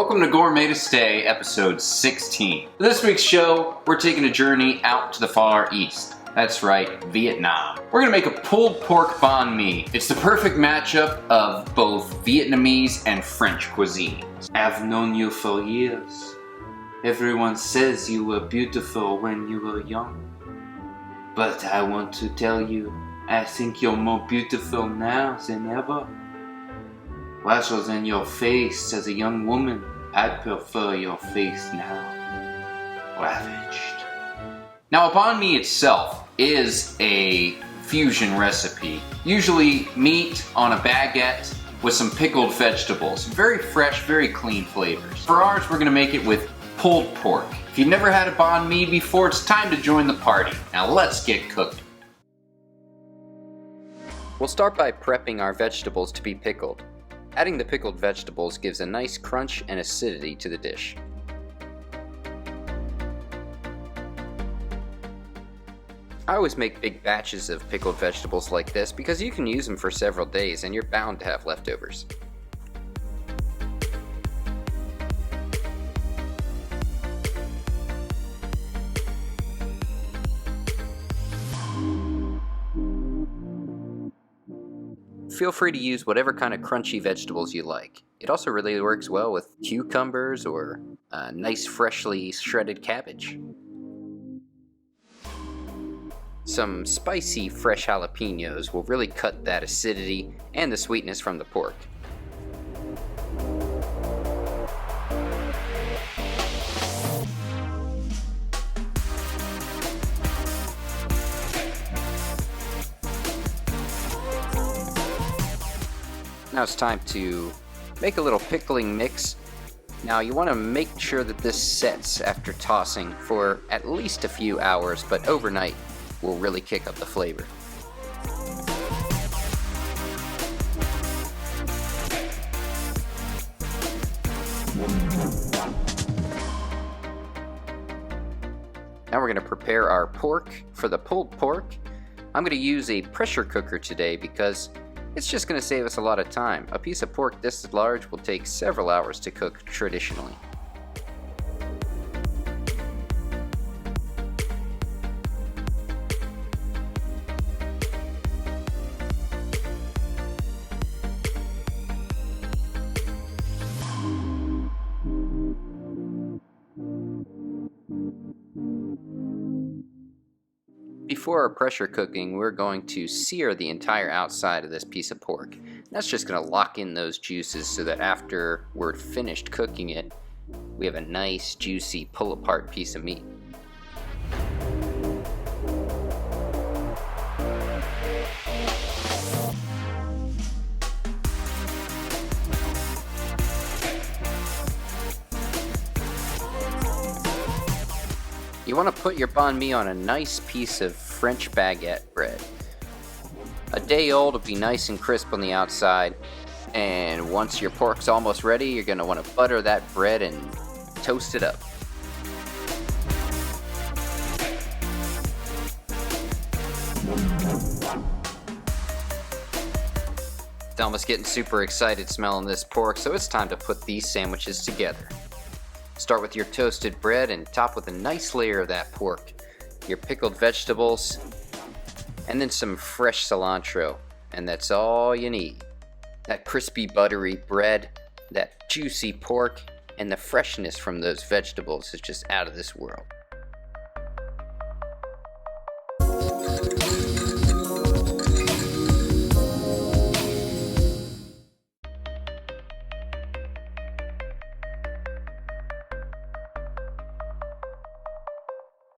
Welcome to Gourmet to Stay, episode 16. For this week's show, we're taking a journey out to the Far East. That's right, Vietnam. We're gonna make a pulled pork banh mi. It's the perfect matchup of both Vietnamese and French cuisines. I've known you for years. Everyone says you were beautiful when you were young. But I want to tell you, I think you're more beautiful now than ever. Rather than your face as a young woman, I prefer your face now. Ravaged. Now, a banh mi itself is a fusion recipe. Usually meat on a baguette with some pickled vegetables. Very fresh, very clean flavors. For ours, we're gonna make it with pulled pork. If you've never had a banh mi before, it's time to join the party. Now let's get cooking. We'll start by prepping our vegetables to be pickled. Adding the pickled vegetables gives a nice crunch and acidity to the dish. I always make big batches of pickled vegetables like this because you can use them for several days and you're bound to have leftovers. Feel free to use whatever kind of crunchy vegetables you like. It also really works well with cucumbers or nice freshly shredded cabbage. Some spicy fresh jalapeños will really cut that acidity and the sweetness from the pork. Now it's time to make a little pickling mix. Now you want to make sure that this sets after tossing for at least a few hours, but overnight will really kick up the flavor. Now we're going to prepare our pork. For the pulled pork, I'm going to use a pressure cooker today because it's just going to save us a lot of time. A piece of pork this large will take several hours to cook traditionally. Before our pressure cooking, we're going to sear the entire outside of this piece of pork. That's just going to lock in those juices so that after we're finished cooking it, we have a nice, juicy, pull-apart piece of meat. You want to put your banh mi on a nice piece of French baguette bread. A day old will be nice and crisp on the outside, and once your pork's almost ready, you're going to want to butter that bread and toast it up. Thelma's getting super excited smelling this pork, so it's time to put these sandwiches together. Start with your toasted bread and top with a nice layer of that pork, your pickled vegetables, and then some fresh cilantro, and that's all you need. That crispy buttery bread, that juicy pork, and the freshness from those vegetables is just out of this world.